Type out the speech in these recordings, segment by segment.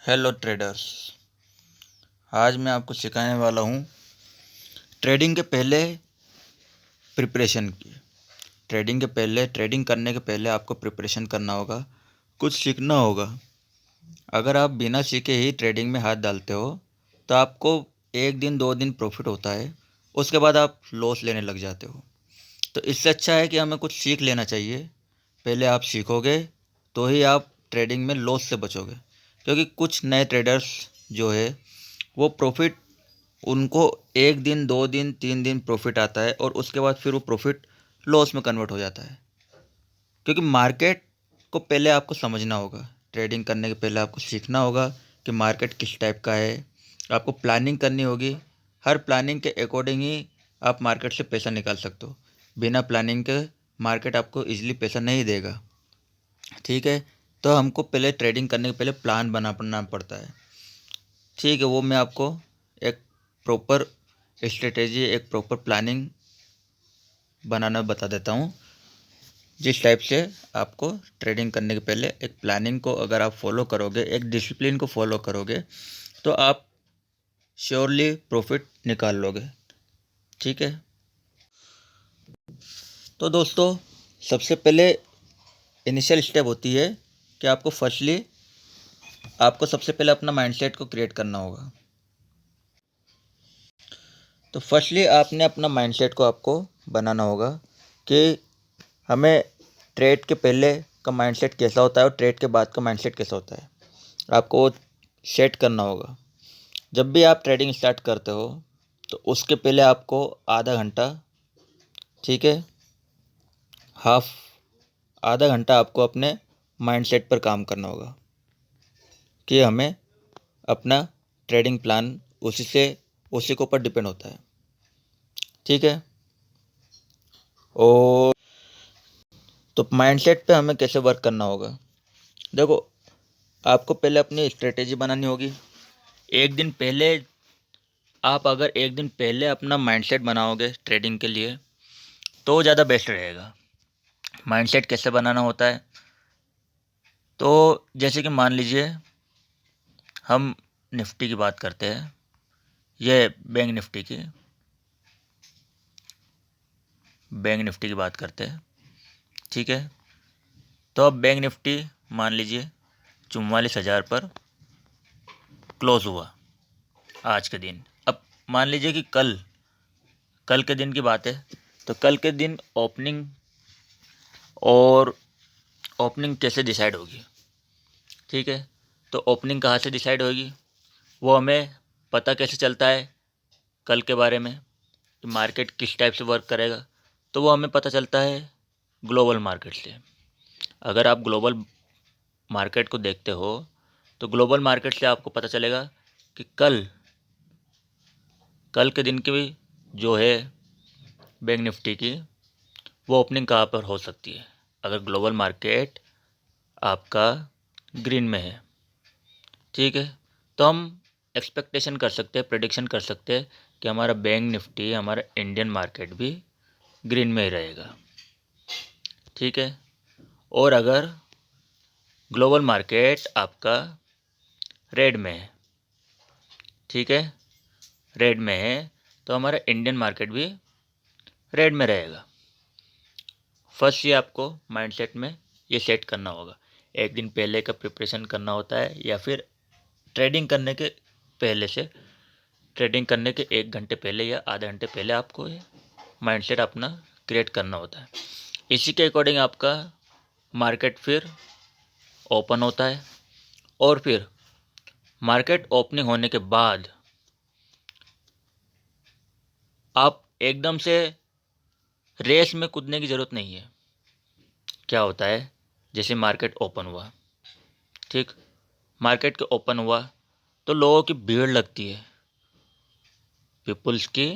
Hello traders. आज मैं आपको सिखाने वाला हूँ ट्रेडिंग के पहले प्रिपरेशन की। ट्रेडिंग करने के पहले आपको प्रिपरेशन करना होगा, कुछ सीखना होगा। अगर आप बिना सीखे ही ट्रेडिंग में हाथ डालते हो तो आपको एक दिन दो दिन प्रॉफिट होता है, उसके बाद आप लॉस लेने लग जाते हो। तो इससे अच्छा है कि हमें कुछ सीख लेना चाहिए। पहले आप सीखोगे तो ही आप ट्रेडिंग में लॉस से बचोगे, क्योंकि कुछ नए ट्रेडर्स जो है वो प्रॉफिट, उनको एक दिन दो दिन तीन दिन प्रॉफिट आता है और उसके बाद फिर वो प्रॉफिट लॉस में कन्वर्ट हो जाता है। क्योंकि मार्केट को पहले आपको समझना होगा। ट्रेडिंग करने के पहले आपको सीखना होगा कि मार्केट किस टाइप का है। आपको प्लानिंग करनी होगी। हर प्लानिंग के अकॉर्डिंग ही आप मार्केट से पैसा निकाल सकते हो। बिना प्लानिंग के मार्केट आपको इजीली पैसा नहीं देगा। ठीक है, तो हमको पहले ट्रेडिंग करने के पहले प्लान बनाना पड़ता है। ठीक है, वो मैं आपको एक प्रॉपर स्ट्रेटेजी, एक प्रॉपर प्लानिंग बनाना बता देता हूँ। जिस टाइप से आपको ट्रेडिंग करने के पहले एक प्लानिंग को अगर आप फॉलो करोगे, एक डिसिप्लिन को फॉलो करोगे, तो आप श्योरली प्रॉफिट निकाल लोगे। ठीक है, तो दोस्तों सबसे पहले इनिशियल स्टेप होती है कि आपको सबसे पहले अपना माइंडसेट को क्रिएट करना होगा। तो फर्स्टली आपने अपना माइंडसेट को आपको बनाना होगा कि हमें ट्रेड के पहले का माइंडसेट कैसा होता है और ट्रेड के बाद का माइंडसेट कैसा होता है, आपको वो सेट करना होगा। जब भी आप ट्रेडिंग स्टार्ट करते हो तो उसके पहले आपको आधा घंटा, ठीक है, हाफ आधा घंटा आपको अपने माइंडसेट पर काम करना होगा कि हमें अपना ट्रेडिंग प्लान उसी के ऊपर डिपेंड होता है। ठीक है, और तो माइंडसेट पे हमें कैसे वर्क करना होगा। देखो, आपको पहले अपनी स्ट्रेटेजी बनानी होगी। एक दिन पहले आप अगर एक दिन पहले अपना माइंडसेट बनाओगे ट्रेडिंग के लिए तो ज़्यादा बेस्ट रहेगा। माइंडसेट कैसे बनाना होता है, तो जैसे कि मान लीजिए हम निफ्टी की बात करते हैं, ये बैंक निफ्टी की बात करते हैं। ठीक है, तो अब बैंक निफ्टी मान लीजिए 44,000 पर क्लोज़ हुआ आज के दिन। अब मान लीजिए कि कल के दिन की बात है, तो कल के दिन और ओपनिंग कैसे डिसाइड होगी। ठीक है, तो ओपनिंग कहाँ से डिसाइड होगी वो हमें पता कैसे चलता है कल के बारे में कि मार्केट किस टाइप से वर्क करेगा, तो वो हमें पता चलता है ग्लोबल मार्केट से। अगर आप ग्लोबल मार्केट को देखते हो तो ग्लोबल मार्केट से आपको पता चलेगा कि कल के दिन की जो है बैंक निफ्टी की वो ओपनिंग कहाँ पर हो सकती है, अगर ग्लोबल मार्केट आपका ग्रीन में है। ठीक है, तो हम एक्सपेक्टेशन कर सकते हैं, प्रेडिक्शन कर सकते हैं कि हमारा बैंक निफ्टी, हमारा इंडियन मार्केट भी ग्रीन में ही रहेगा। ठीक है, और अगर ग्लोबल मार्केट आपका रेड में है, ठीक है, रेड में है, तो हमारा इंडियन मार्केट भी रेड में रहेगा। फर्स्ट ये आपको माइंडसेट में ये सेट करना होगा। एक दिन पहले का प्रिपरेशन करना होता है या फिर ट्रेडिंग करने के पहले से, ट्रेडिंग करने के 1 घंटे पहले या आधे घंटे पहले आपको ये माइंडसेट अपना क्रिएट करना होता है। इसी के अकॉर्डिंग आपका मार्केट फिर ओपन होता है और फिर मार्केट ओपनिंग होने के बाद आप एकदम से रेस में कूदने की ज़रूरत नहीं है। क्या होता है, जैसे मार्केट ओपन हुआ, ठीक, मार्केट के ओपन हुआ तो लोगों की भीड़ लगती है, पीपुल्स की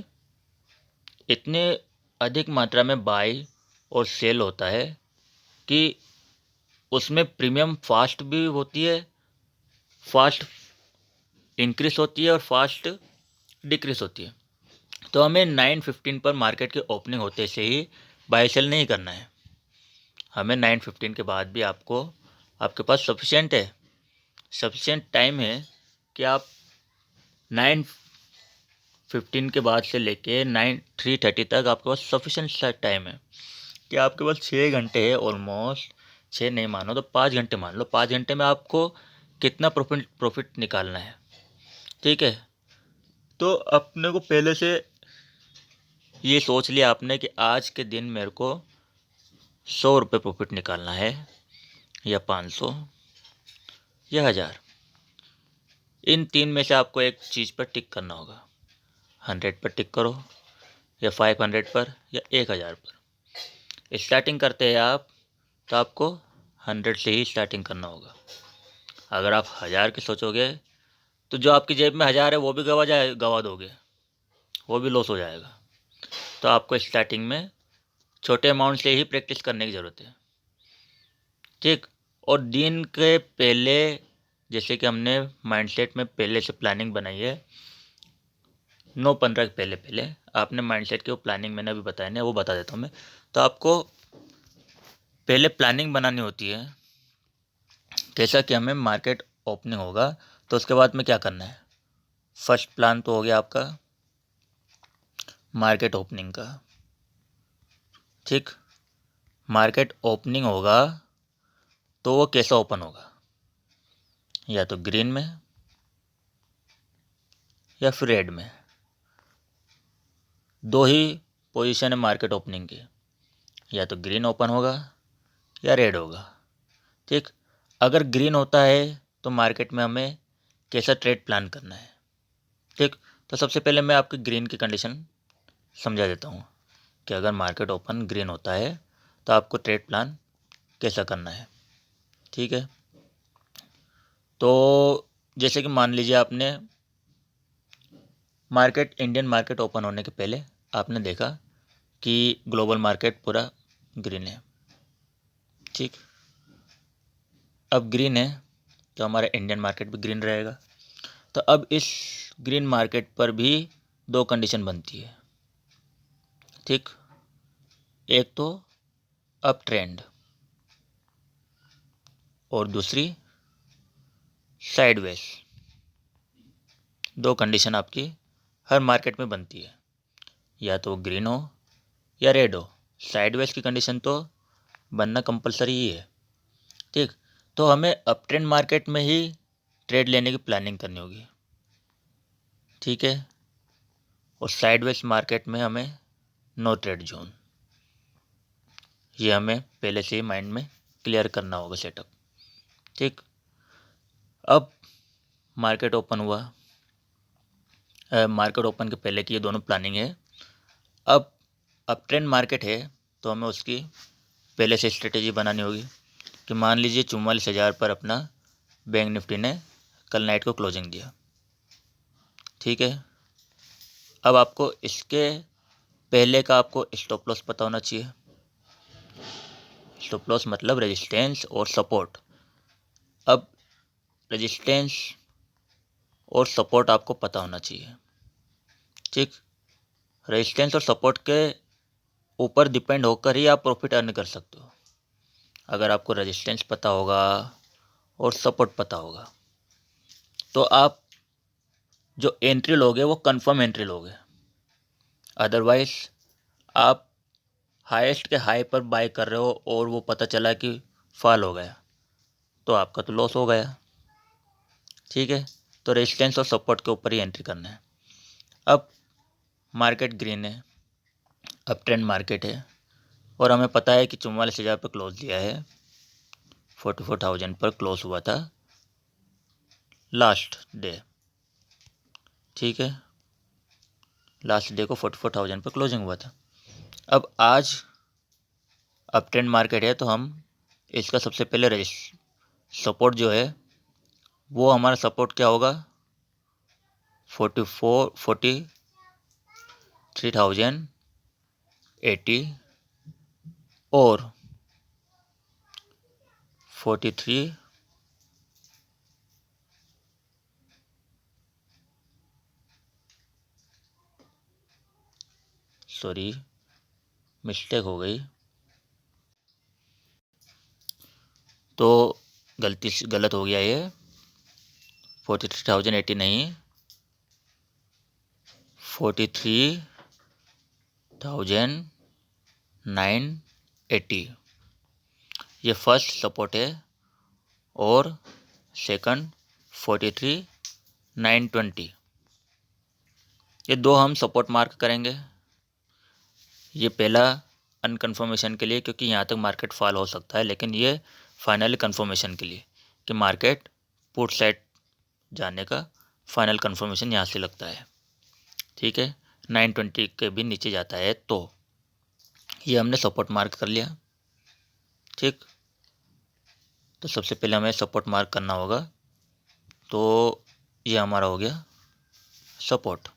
इतने अधिक मात्रा में बाई और सेल होता है कि उसमें प्रीमियम फास्ट भी होती है, फास्ट इंक्रीज होती है और फास्ट डिक्रीज होती है। तो हमें 9:15 पर मार्केट के ओपनिंग होते से ही बाई सेल नहीं करना है। हमें 9:15 के बाद भी आपके पास सफिशेंट है सफिशिएंट टाइम है कि आप 9:15 के बाद से लेके 3:30 तक आपके पास सफिशिएंट टाइम है कि आपके पास 6 घंटे है ऑलमोस्ट। 6 नहीं मानो तो 5 घंटे मान लो। 5 घंटे में आपको कितना प्रॉफिट निकालना है, ठीक है। तो अपने को पहले से ये सोच लिया आपने कि आज के दिन मेरे को 100 रुपये प्रॉफिट निकालना है, या 500 या 1000। इन तीन में से आपको एक चीज़ पर टिक करना होगा। 100 पर टिक करो, या 500 पर, या 1000 पर। स्टार्टिंग करते हैं आप तो आपको 100 से ही स्टार्टिंग करना होगा। अगर आप 1000 की सोचोगे तो जो आपकी जेब में 1000 है वो भी गवा दोगे, वो भी लॉस हो जाएगा। तो आपको स्टार्टिंग में छोटे अमाउंट से ही प्रैक्टिस करने की ज़रूरत है, ठीक। और दिन के पहले, जैसे कि हमने माइंडसेट में पहले से प्लानिंग बनाई है, 9:15 के पहले पहले आपने माइंडसेट की वो प्लानिंग मैंने अभी बताया ना, वो बता देता हूँ मैं। तो आपको पहले प्लानिंग बनानी होती है, जैसा कि हमें मार्केट ओपनिंग होगा तो उसके बाद में क्या करना है। फर्स्ट प्लान तो हो गया आपका मार्केट ओपनिंग का, ठीक। मार्केट ओपनिंग होगा तो वो कैसा ओपन होगा, या तो ग्रीन में या फिर रेड में। दो ही पोजीशन है मार्केट ओपनिंग की, या तो ग्रीन ओपन होगा या रेड होगा, ठीक। अगर ग्रीन होता है तो मार्केट में हमें कैसा ट्रेड प्लान करना है, ठीक। तो सबसे पहले मैं आपकी ग्रीन की कंडीशन समझा देता हूँ कि अगर मार्केट ओपन ग्रीन होता है तो आपको ट्रेड प्लान कैसा करना है, ठीक है। तो जैसे कि मान लीजिए आपने इंडियन मार्केट ओपन होने के पहले आपने देखा कि ग्लोबल मार्केट पूरा ग्रीन है, ठीक। अब ग्रीन है तो हमारा इंडियन मार्केट भी ग्रीन रहेगा। तो अब इस ग्रीन मार्केट पर भी दो कंडीशन बनती है, ठीक। एक तो अप ट्रेंड और दूसरी साइडवेज। दो कंडीशन आपकी हर मार्केट में बनती है, या तो ग्रीन हो या रेड हो। साइडवेज की कंडीशन तो बनना कंपलसरी ही है, ठीक। तो हमें अप ट्रेंड मार्केट में ही ट्रेड लेने की प्लानिंग करनी होगी, ठीक है। और साइडवेज मार्केट में हमें नो ट्रेड जोन, ये हमें पहले से ही माइंड में क्लियर करना होगा सेटअप, ठीक। अब मार्केट ओपन हुआ, मार्केट ओपन के पहले की ये दोनों प्लानिंग है। अब अप ट्रेंड मार्केट है तो हमें उसकी पहले से स्ट्रेटेजी बनानी होगी कि मान लीजिए 44,000 पर अपना बैंक निफ्टी ने कल नाइट को क्लोजिंग दिया, ठीक है। अब आपको इसके पहले का आपको स्टॉप लॉस पता होना चाहिए। स्टॉप लॉस मतलब रेजिस्टेंस और सपोर्ट। अब रेजिस्टेंस और सपोर्ट आपको पता होना चाहिए, ठीक। रेजिस्टेंस और सपोर्ट के ऊपर डिपेंड होकर ही आप प्रॉफिट अर्न कर सकते हो। अगर आपको रेजिस्टेंस पता होगा और सपोर्ट पता होगा तो आप जो एंट्री लोगे वो कंफर्म एंट्री लोगे। अदरवाइज आप हाईएस्ट के हाई पर बाय कर रहे हो और वो पता चला कि फॉल हो गया तो आपका तो लॉस हो गया, ठीक है। तो रेजिस्टेंस और सपोर्ट के ऊपर ही एंट्री करना है। अब मार्केट ग्रीन है, अब ट्रेंड मार्केट है, और हमें पता है कि 44,000 पर क्लोज दिया है, 44,000 पर क्लोज हुआ था लास्ट डे, ठीक है। लास्ट डे को 44,000 पर क्लोजिंग हुआ था। अब आज अप ट्रेंड मार्केट है तो हम इसका सबसे पहले सपोर्ट जो है वो हमारा सपोर्ट क्या होगा, 43,080 और 43 सॉरी मिस्टेक हो गई, तो गलत हो गया ये। 43,080 नहीं, 43,980 ये फर्स्ट सपोर्ट है, और सेकंड 43,920 ये दो हम सपोर्ट मार्क करेंगे। ये पहला अनकन्फर्मेशन के लिए, क्योंकि यहाँ तक मार्केट फॉल हो सकता है, लेकिन ये फाइनल कन्फर्मेशन के लिए कि मार्केट पुट साइड जाने का फाइनल कन्फर्मेशन यहाँ से लगता है। ठीक है, 920 के भी नीचे जाता है तो ये हमने सपोर्ट मार्क कर लिया। ठीक, तो सबसे पहले हमें सपोर्ट मार्क करना होगा, तो ये हमारा हो गया सपोर्ट।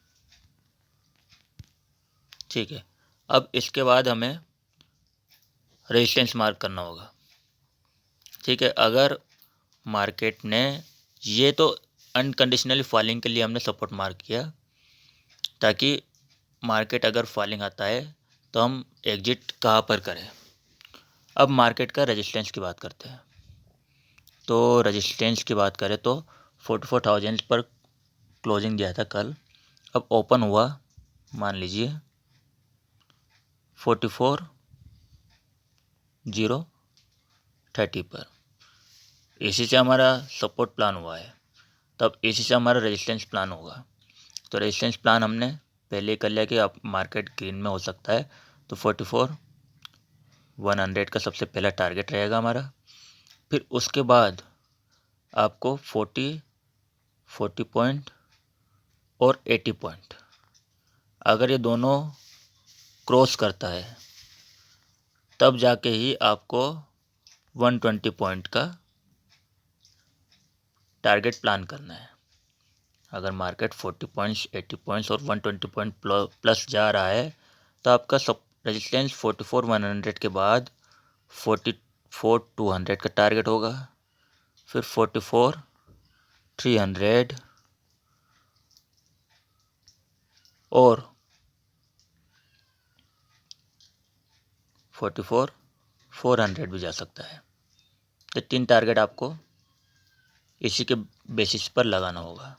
ठीक है, अब इसके बाद हमें रेजिस्टेंस मार्क करना होगा। ठीक है, अगर मार्केट ने, ये तो अनकंडीशनली फॉलिंग के लिए हमने सपोर्ट मार्क किया, ताकि मार्केट अगर फॉलिंग आता है तो हम एग्जिट कहाँ पर करें। अब मार्केट का रेजिस्टेंस की बात करते हैं। तो रेजिस्टेंस की बात करें तो 44,000 पर क्लोजिंग दिया था कल, अब ओपन हुआ मान लीजिए 44,030 पर, इसी से हमारा सपोर्ट प्लान हुआ है, तब इसी से हमारा रेजिस्टेंस प्लान होगा। तो रेजिस्टेंस प्लान हमने पहले कर लिया कि आप मार्केट ग्रीन में हो सकता है, तो 44,100 का सबसे पहला टारगेट रहेगा हमारा। फिर उसके बाद आपको 40 पॉइंट और 80 पॉइंट, अगर ये दोनों क्रॉस करता है तब जाके ही आपको 120 पॉइंट का टारगेट प्लान करना है। अगर मार्केट 40 पॉइंट्स, 80 पॉइंट्स और 120 पॉइंट प्लस जा रहा है तो आपका सब रेजिस्टेंस 44,100 के बाद 44,200 का टारगेट होगा, फिर 44,300 और 44,400 भी जा सकता है। तो 3 टारगेट आपको इसी के बेसिस पर लगाना होगा।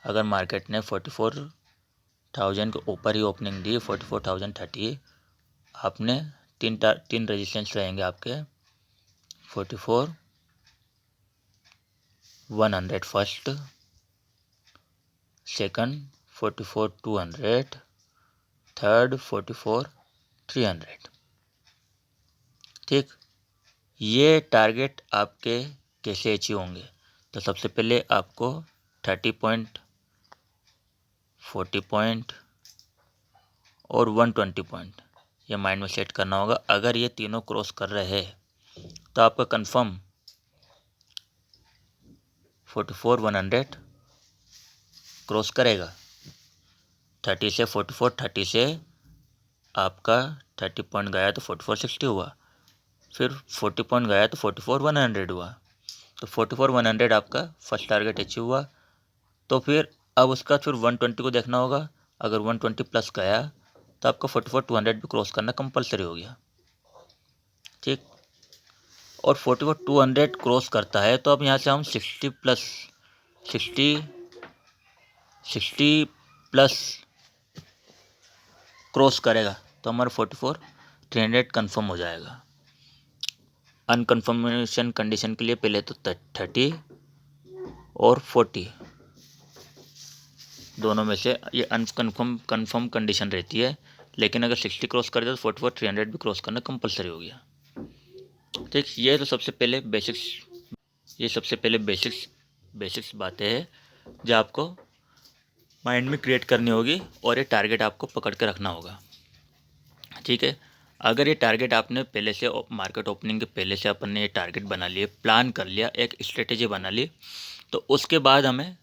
अगर मार्केट ने 44,000 के ऊपर ही ओपनिंग दी, 44,030, आपने तीन रेजिस्टेंस रहेंगे आपके, 44,100 फर्स्ट, सेकंड 44,200, थर्ड 44,300। ठीक, ये टारगेट आपके कैसे अचीव होंगे? तो सबसे पहले आपको 30 पॉइंट, 40 पॉइंट और 120 पॉइंट ये माइंड में सेट करना होगा। अगर ये तीनों क्रॉस कर रहे हैं तो आपका कंफर्म 44,100 क्रॉस करेगा। 30 से 44, 30 से आपका 30 पॉइंट गया तो 44,60 हुआ, फिर 40 पॉइंट गया तो 44,100 हुआ। तो 44,100 आपका फर्स्ट टारगेट अचीव हुआ। तो फिर अब उसका फिर 120 को देखना होगा। अगर 120 प्लस गया तो आपका 44,200 भी क्रॉस करना कंपलसरी हो गया। ठीक, और 44,200 क्रॉस करता है तो अब यहाँ से हम 60 प्लस क्रॉस करेगा तो हमारा 44,300 कन्फर्म हो जाएगा। अनकन्फर्मेशन कंडीशन के लिए पहले तो 30 और 40 दोनों में से ये कन्फर्म कंडीशन रहती है, लेकिन अगर 60 क्रॉस कर दे तो 44,300 भी क्रॉस करना कंपलसरी हो गया। ठीक, ये तो सबसे पहले बेसिक्स बातें हैं जो आपको माइंड में क्रिएट करनी होगी, और ये टारगेट आपको पकड़ के रखना होगा। ठीक है, अगर ये टारगेट आपने पहले से मार्केट ओपनिंग के पहले से अपन ने ये टारगेट बना लिए, प्लान कर लिया, एक स्ट्रेटेजी बना ली, तो उसके बाद हमें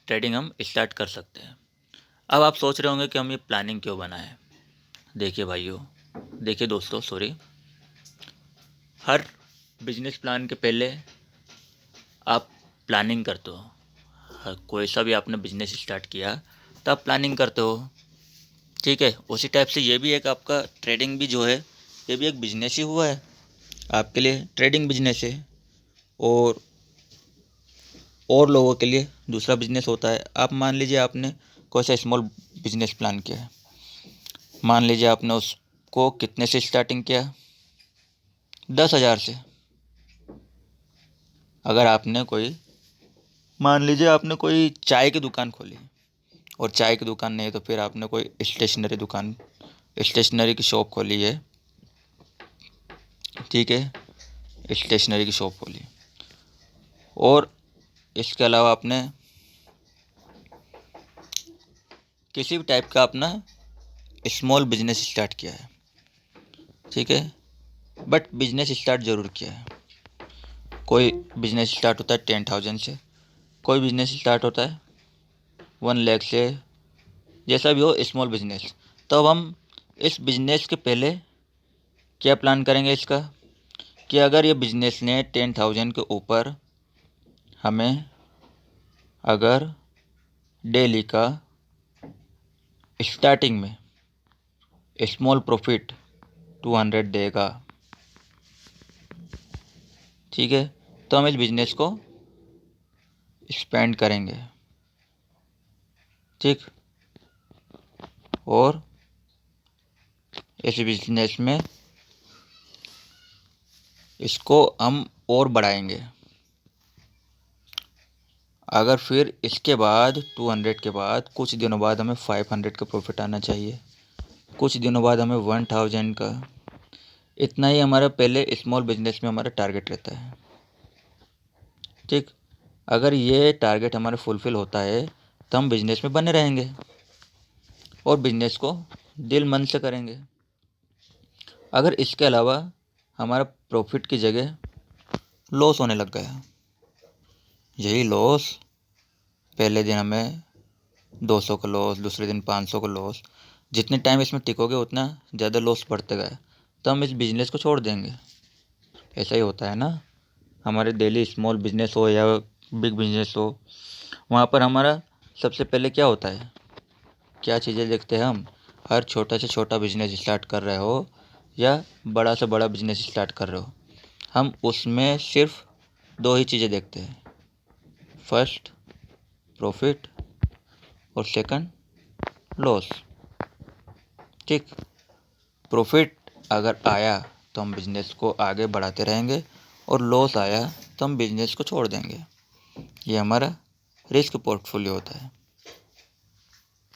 ट्रेडिंग हम स्टार्ट कर सकते हैं। अब आप सोच रहे होंगे कि हम ये प्लानिंग क्यों बनाएं। देखिए भाइयों, देखिए दोस्तों, सॉरी, हर बिजनेस प्लान के पहले आप प्लानिंग करते हो। कोई सा भी आपने बिजनेस स्टार्ट किया तो आप प्लानिंग करते हो। ठीक है, उसी टाइप से ये भी एक आपका ट्रेडिंग भी जो है ये भी एक बिजनेस ही हुआ है आपके लिए, ट्रेडिंग बिजनेस है। और और लोगों के लिए दूसरा बिजनेस होता है। आप मान लीजिए आपने कोई सा स्मॉल बिजनेस प्लान किया है, मान लीजिए आपने उसको कितने से स्टार्टिंग किया, 10,000 से। अगर आपने कोई, मान लीजिए आपने कोई चाय की दुकान खोली, और चाय की दुकान नहीं तो फिर आपने कोई स्टेशनरी की शॉप खोली है, ठीक है, स्टेशनरी की शॉप खोली, और इसके अलावा आपने किसी भी टाइप का अपना स्मॉल बिजनेस स्टार्ट किया है, ठीक है, बट बिजनेस स्टार्ट ज़रूर किया है। कोई बिजनेस स्टार्ट होता है 10,000 से, कोई बिजनेस स्टार्ट होता है 1 लाख से, जैसा भी हो स्मॉल बिजनेस। तो अब हम इस बिजनेस के पहले क्या प्लान करेंगे इसका, कि अगर ये बिजनेस ने 10,000 के ऊपर हमें अगर डेली का स्टार्टिंग में स्मॉल प्रॉफिट 200 देगा, ठीक है, तो हम इस बिज़नेस को स्पेंड करेंगे, ठीक, और इस बिज़नेस में इसको हम और बढ़ाएंगे। अगर फिर इसके बाद 200 के बाद कुछ दिनों बाद हमें 500 का प्रॉफिट आना चाहिए, कुछ दिनों बाद हमें 1000 का, इतना ही हमारा पहले स्मॉल बिजनेस में हमारा टारगेट रहता है, ठीक। अगर ये टारगेट हमारा फुलफ़िल होता है तो हम बिजनेस में बने रहेंगे और बिजनेस को दिल मन से करेंगे। अगर इसके अलावा हमारा प्रॉफिट की जगह लॉस होने लग गया, यही लॉस, पहले दिन हमें 200 का लॉस, दूसरे दिन 500 का लॉस, जितने टाइम इसमें टिकोगे उतना ज़्यादा लॉस बढ़ते गए, तो हम इस बिज़नेस को छोड़ देंगे। ऐसा ही होता है ना, हमारे डेली स्मॉल बिजनेस हो या बिग बिजनेस हो, वहाँ पर हमारा सबसे पहले क्या होता है, क्या चीज़ें देखते हैं हम, हर छोटा से छोटा बिजनेस स्टार्ट कर रहे हो या बड़ा से बड़ा बिजनेस स्टार्ट कर रहे हो, हम उसमें सिर्फ 2 ही चीज़ें देखते हैं, फर्स्ट प्रॉफिट और सेकंड लॉस, ठीक। प्रॉफिट अगर आया तो हम बिज़नेस को आगे बढ़ाते रहेंगे, और लॉस आया तो हम बिज़नेस को छोड़ देंगे। ये हमारा रिस्क पोर्टफोलियो होता है,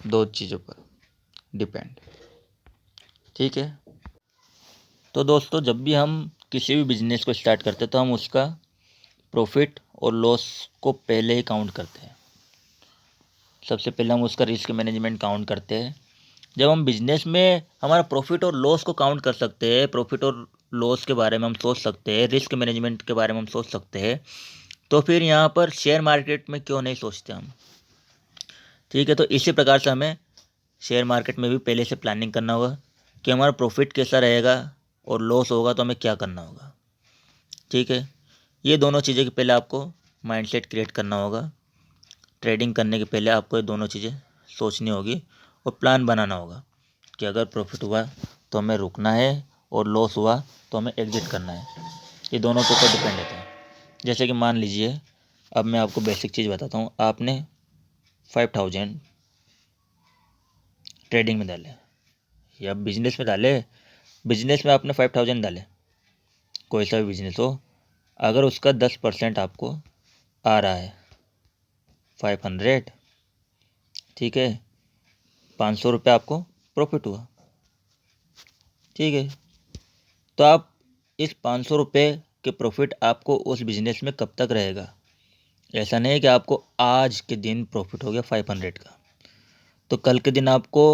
2 चीज़ों पर डिपेंड, ठीक है। तो दोस्तों, जब भी हम किसी भी बिज़नेस को स्टार्ट करते हैं तो हम उसका प्रॉफिट और लॉस को पहले ही काउंट करते हैं। सबसे पहले हम उसका रिस्क मैनेजमेंट काउंट करते हैं। जब हम बिजनेस में हमारा प्रॉफिट और लॉस को काउंट कर सकते हैं, प्रॉफिट और लॉस के बारे में हम सोच सकते हैं, रिस्क मैनेजमेंट के बारे में हम सोच सकते हैं, तो फिर यहाँ पर शेयर मार्केट में क्यों नहीं सोचते हम, ठीक है। तो इसी प्रकार से हमें शेयर मार्केट में भी पहले से प्लानिंग करना होगा कि हमारा प्रॉफिट कैसा रहेगा और लॉस होगा तो हमें क्या करना होगा, ठीक है। ये दोनों चीज़ें के पहले आपको माइंडसेट क्रिएट करना होगा। ट्रेडिंग करने के पहले आपको ये दोनों चीज़ें सोचनी होगी और प्लान बनाना होगा कि अगर प्रॉफिट हुआ तो हमें रुकना है और लॉस हुआ तो हमें एग्जिट करना है। ये दोनों के ऊपर डिपेंड रहता है। जैसे कि मान लीजिए, अब मैं आपको बेसिक चीज़ बताता हूँ, आपने 5,000 ट्रेडिंग में डाले या बिजनेस में डाले, बिजनेस में आपने 5,000 डाले, कोई सा भी बिजनेस हो, अगर उसका 10% आपको आ रहा है 500, ठीक है, 500 रुपये आपको प्रॉफिट हुआ, ठीक है। तो आप इस 500 रुपये के प्रॉफिट आपको उस बिज़नेस में कब तक रहेगा। ऐसा नहीं है कि आपको आज के दिन प्रॉफिट हो गया 500 का तो कल के दिन आपको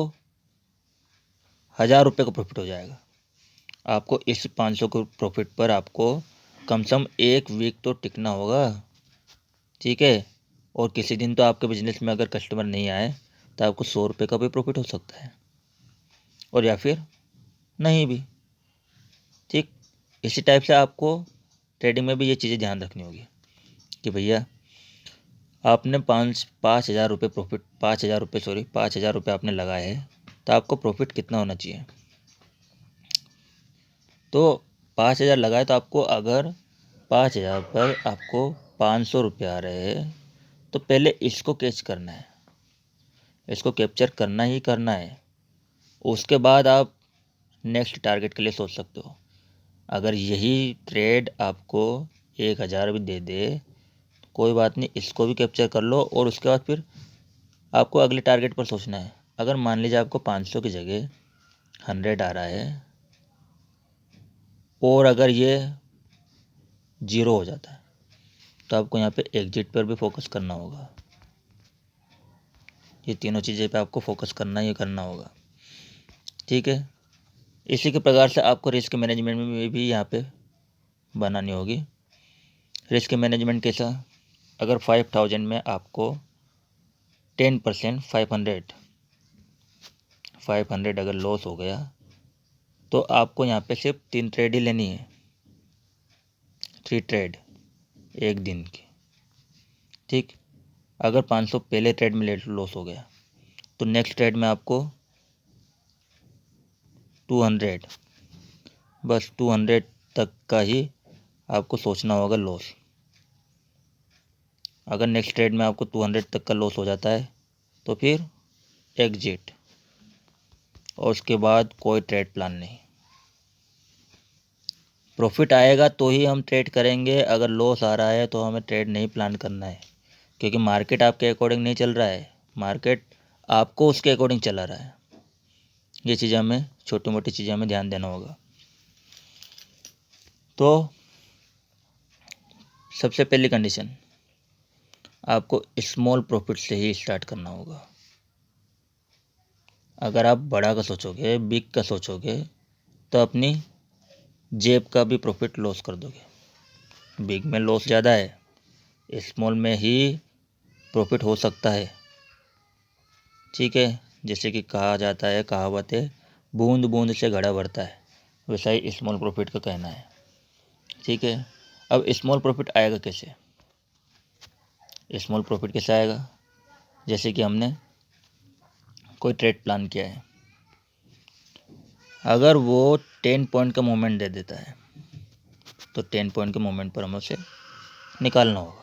1,000 रुपये का प्रॉफिट हो जाएगा। आपको इस 500 के प्रॉफिट पर आपको कम से कम 1 वीक तो टिकना होगा, ठीक है। और किसी दिन तो आपके बिज़नेस में अगर कस्टमर नहीं आए तो आपको 100 रुपये का भी प्रॉफिट हो सकता है, और या फिर नहीं भी, ठीक। इसी टाइप से आपको ट्रेडिंग में भी ये चीज़ें ध्यान रखनी होगी कि भैया आपने 5,000 रुपये प्रॉफिट, 5,000 रुपये आपने लगाए हैं, तो आपको प्रॉफिट कितना होना चाहिए। तो 5,000 लगाए तो आपको अगर 5,000 पर आपको 500 रुपये आ रहे हैं तो पहले इसको कैच करना है, इसको कैप्चर करना ही करना है। उसके बाद आप नेक्स्ट टारगेट के लिए सोच सकते हो। अगर यही ट्रेड आपको 1000 भी दे दे कोई बात नहीं, इसको भी कैप्चर कर लो और उसके बाद फिर आपको अगले टारगेट पर सोचना है। अगर मान लीजिए आपको 500 की जगह 100 आ रहा है और अगर ये 0 हो जाता है तो आपको यहाँ पे एग्जिट पर भी फोकस करना होगा। ये तीनों चीज़ें पे आपको फोकस करना ही करना होगा, ठीक है। इसी के प्रकार से आपको रिस्क मैनेजमेंट में भी यहाँ पे बनानी होगी। रिस्क मैनेजमेंट कैसा, अगर 5000 में आपको 10% 500 अगर लॉस हो गया तो आपको यहाँ पे सिर्फ 3 ट्रेड ही लेनी है, 3 ट्रेड एक दिन की, ठीक। अगर 500 पहले ट्रेड में लॉस हो गया तो नेक्स्ट ट्रेड में आपको 200, बस 200 तक का ही आपको सोचना होगा लॉस। अगर नेक्स्ट ट्रेड में आपको 200 तक का लॉस हो जाता है तो फिर एग्जिट, और उसके बाद कोई ट्रेड प्लान नहीं। प्रॉफिट आएगा तो ही हम ट्रेड करेंगे, अगर लॉस आ रहा है तो हमें ट्रेड नहीं प्लान करना है, क्योंकि मार्केट आपके अकॉर्डिंग नहीं चल रहा है, मार्केट आपको उसके अकॉर्डिंग चला रहा है। ये चीज़ें हमें, छोटी मोटी चीज़ें हमें ध्यान देना होगा। तो सबसे पहली कंडीशन, आपको स्मॉल प्रॉफिट से ही स्टार्ट करना होगा। अगर आप बड़ा का सोचोगे, बिग का सोचोगे, तो अपनी जेब का भी प्रॉफिट लॉस कर दोगे। बिग में लॉस ज़्यादा है, स्मॉल में ही प्रॉफिट हो सकता है, ठीक है। जैसे कि कहा जाता है, कहावत है, बूंद बूंद से घड़ा भरता है, वैसा ही स्मॉल प्रॉफिट का कहना है, ठीक है। अब स्मॉल प्रॉफिट आएगा कैसे, स्मॉल प्रॉफिट कैसे आएगा, जैसे कि हमने कोई ट्रेड प्लान किया है, अगर वो 10 पॉइंट का मूवमेंट दे देता है तो 10 पॉइंट के मूवमेंट पर हमें उसे निकालना होगा।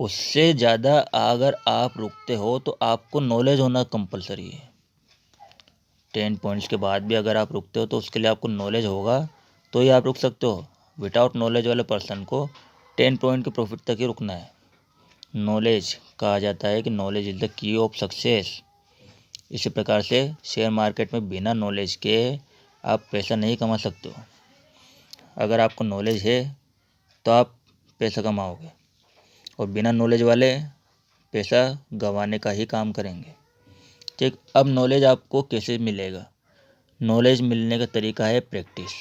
उससे ज़्यादा अगर आप रुकते हो तो आपको नॉलेज होना कंपलसरी है। 10 पॉइंट्स के बाद भी अगर आप रुकते हो तो उसके लिए आपको नॉलेज होगा तो ही आप रुक सकते हो। विदाउट नॉलेज वाले पर्सन को 10 पॉइंट के प्रॉफिट तक ही रुकना है। नॉलेज, कहा जाता है कि knowledge is the key of success. इसी प्रकार से शेयर मार्केट में बिना नॉलेज के आप पैसा नहीं कमा सकते हो। अगर आपको नॉलेज है तो आप पैसा कमाओगे, और बिना नॉलेज वाले पैसा गंवाने का ही काम करेंगे, ठीक। अब नॉलेज आपको कैसे मिलेगा, नॉलेज मिलने का तरीका है प्रैक्टिस,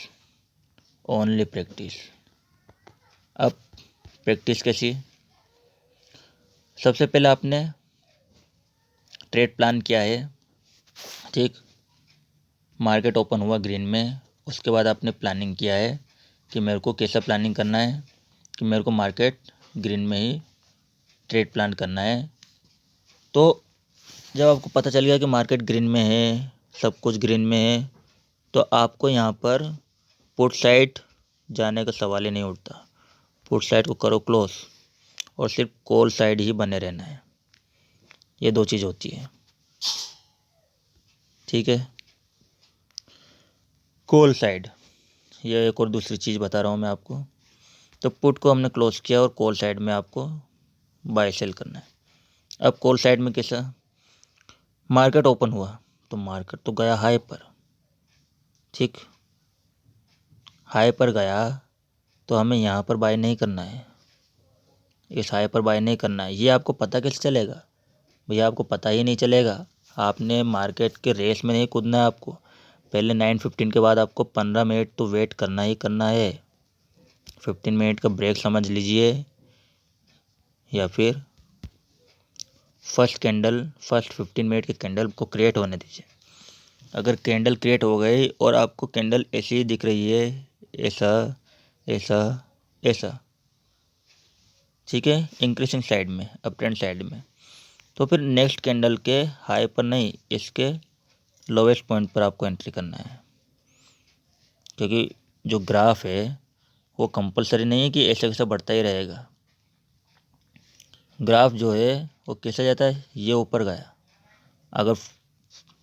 ओनली प्रैक्टिस। अब प्रैक्टिस कैसी, सबसे पहले आपने ट्रेड प्लान किया है, ठीक। मार्केट ओपन हुआ ग्रीन में, उसके बाद आपने प्लानिंग किया है कि मेरे को कैसा प्लानिंग करना है कि मेरे को मार्केट ग्रीन में ही ट्रेड प्लान करना है। तो जब आपको पता चल गया कि मार्केट ग्रीन में है, सब कुछ ग्रीन में है, तो आपको यहाँ पर पुट साइड जाने का सवाल ही नहीं उठता। पुट साइड को करो क्लोज और सिर्फ कॉल साइड ही बने रहना है। ये 2 चीज़ होती है, ठीक है। कॉल साइड, ये एक और दूसरी चीज़ बता रहा हूँ मैं आपको। तो पुट को हमने क्लोज किया और कॉल साइड में आपको बाय सेल करना है। अब कॉल साइड में कैसा, मार्केट ओपन हुआ तो मार्केट तो गया हाई पर, ठीक। हाई पर गया तो हमें यहाँ पर बाय नहीं करना है, इस हाई पर बाय नहीं करना है। ये आपको पता कैसे चलेगा भैया, आपको पता ही नहीं चलेगा। आपने मार्केट के रेस में नहीं कूदना है, आपको पहले 9:15 के बाद आपको 15 मिनट तो वेट करना ही करना है। 15 मिनट का ब्रेक समझ लीजिए, या फिर फर्स्ट 15 मिनट के कैंडल को क्रिएट होने दीजिए। अगर कैंडल क्रिएट हो गई और आपको कैंडल ऐसी ही दिख रही है, ऐसा ऐसा ऐसा, ठीक है, इंक्रीजिंग साइड में, अप ट्रेंड साइड में, तो फिर नेक्स्ट कैंडल के हाई पर नहीं, इसके लोवेस्ट पॉइंट पर आपको एंट्री करना है। क्योंकि जो ग्राफ है वो कंपलसरी नहीं है कि ऐसे कैसे बढ़ता ही रहेगा। ग्राफ जो है वो कैसा जाता है, ये ऊपर गया, अगर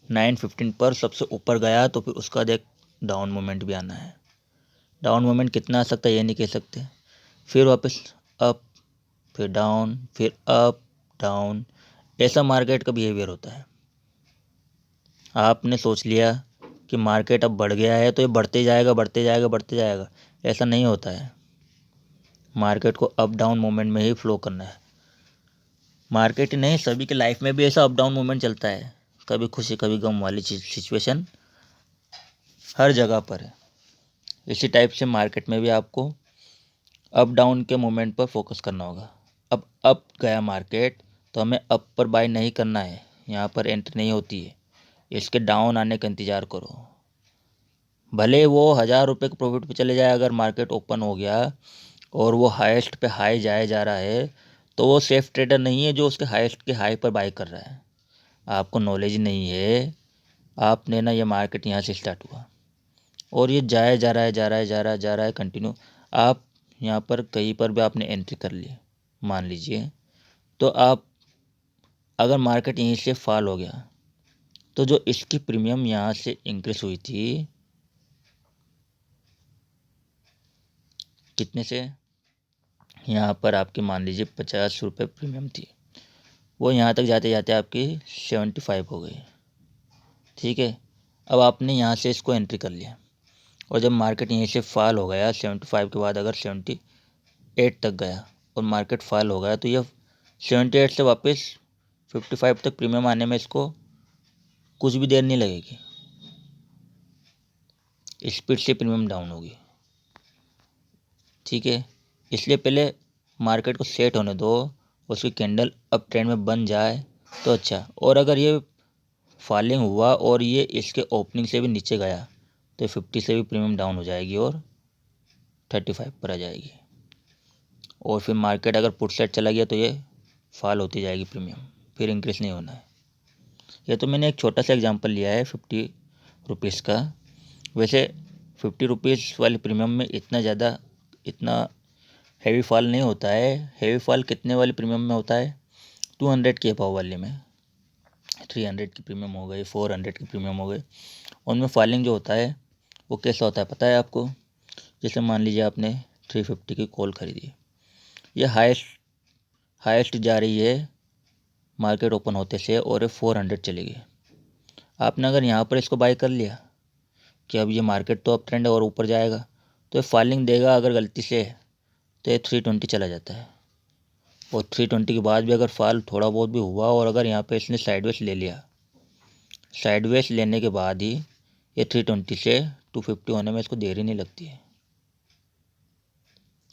9:15 पर सबसे ऊपर गया तो फिर उसका देख डाउन मोमेंट भी आना है। डाउन मोमेंट कितना आ सकता है ये नहीं कह सकते। फिर वापस अप, फिर डाउन, फिर अप डाउन, ऐसा मार्केट का बिहेवियर होता है। आपने सोच लिया कि मार्केट अब बढ़ गया है तो ये बढ़ते जाएगा बढ़ते जाएगा बढ़ते जाएगा, ऐसा नहीं होता है। मार्केट को अप डाउन मोमेंट में ही फ्लो करना है। मार्केट ही नहीं, सभी के लाइफ में भी ऐसा अप डाउन मोमेंट चलता है, कभी खुशी कभी गम वाली सिचुएशन हर जगह पर है। इसी टाइप से मार्केट में भी आपको अप डाउन के मोमेंट पर फोकस करना होगा। अब अप गया मार्केट तो हमें अप पर बाय नहीं करना है, यहाँ पर एंट्री नहीं होती है, इसके डाउन आने का इंतज़ार करो। भले वो 1000 रुपये के प्रॉफिट पे चले जाए, अगर मार्केट ओपन हो गया और वो हाईएस्ट पे हाई जाए जा रहा है तो वो सेफ ट्रेडर नहीं है जो उसके हाईएस्ट के हाई पर बाय कर रहा है। आपको नॉलेज नहीं है, आपने ना, ये मार्केट यहाँ से स्टार्ट हुआ और ये जाए जा रहा है जा रहा है जा रहा है जा रहा है कंटिन्यू। आप यहाँ पर कहीं पर भी आपने एंट्री कर ली मान लीजिए, तो आप अगर मार्केट यहीं से फॉल हो गया तो जो इसकी प्रीमियम यहाँ से इंक्रीज हुई थी, कितने से, यहाँ पर आपकी मान लीजिए 50 रुपये प्रीमियम थी, वो यहाँ तक जाते जाते आपकी 75 हो गई। ठीक है, अब आपने यहाँ से इसको एंट्री कर लिया और जब मार्केट यहीं से फॉल हो गया 75 के बाद अगर 78 तक गया और मार्केट फॉल हो गया तो ये 78 से वापस 55 तक प्रीमियम आने में इसको कुछ भी देर नहीं लगेगी, स्पीड से प्रीमियम डाउन होगी। ठीक है, इसलिए पहले मार्केट को सेट होने दो, उसकी कैंडल अप ट्रेंड में बन जाए तो अच्छा। और अगर ये फॉलिंग हुआ और ये इसके ओपनिंग से भी नीचे गया तो 50 से भी प्रीमियम डाउन हो जाएगी और 35 पर आ जाएगी। और फिर मार्केट अगर पुट साइड चला गया तो ये फॉल होती जाएगी प्रीमियम, फिर इंक्रीज नहीं होना है। ये तो मैंने एक छोटा सा एग्जांपल लिया है 50 रुपीज़ का। वैसे 50 रुपीज़ वाले प्रीमियम में इतना हैवी फॉल नहीं होता है। हैवी फॉल कितने वाले प्रीमियम में होता है, 200 के अबव वाले में, 300 की प्रीमियम हो गई, 400 की प्रीमियम हो गई, उनमें फॉलिंग जो होता है वो कैसा होता है पता है आपको। जैसे मान लीजिए आपने 350 की कॉल खरीदी, ये हाईएस्ट जा रही है मार्केट ओपन होते से और ये 400 चली गई। आपने अगर यहाँ पर इसको बाय कर लिया कि अब ये मार्केट तो अप ट्रेंड है और ऊपर जाएगा, तो ये फॉलिंग देगा अगर गलती से तो ये 320 चला जाता है। और 320 के बाद भी अगर फॉल थोड़ा बहुत भी हुआ और अगर यहाँ पे इसने साइडवेज ले लिया, साइडवेज लेने के बाद ही ये 320 से 250 होने में इसको देर ही नहीं लगती है।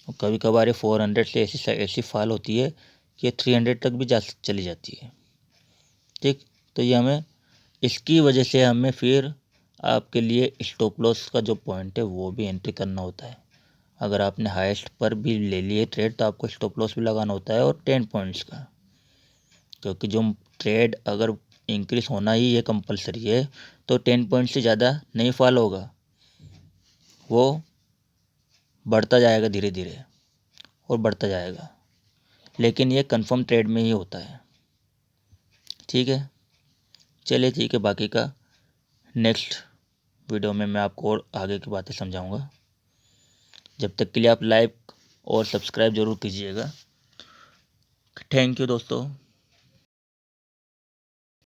और कभी कभार ये 400 से ऐसी फॉल होती है कि 300 तक भी चली जाती है। ठीक, तो ये हमें इसकी वजह से हमें फिर आपके लिए स्टॉप लॉस का जो पॉइंट है वो भी एंट्री करना होता है। अगर आपने हाईएस्ट पर भी ले लिए ट्रेड तो आपको स्टॉप लॉस भी लगाना होता है और 10 पॉइंट्स का, क्योंकि जो ट्रेड अगर इंक्रीज होना ही ये कंपलसरी है तो 10 पॉइंट से ज़्यादा नहीं फॉल होगा, वो बढ़ता जाएगा धीरे धीरे और बढ़ता जाएगा, लेकिन ये कंफर्म ट्रेड में ही होता है। ठीक है, चलिए ठीक है, बाकी का नेक्स्ट वीडियो में मैं आपको और आगे की बातें समझाऊंगा। जब तक के लिए आप लाइक और सब्सक्राइब ज़रूर कीजिएगा। थैंक यू दोस्तों।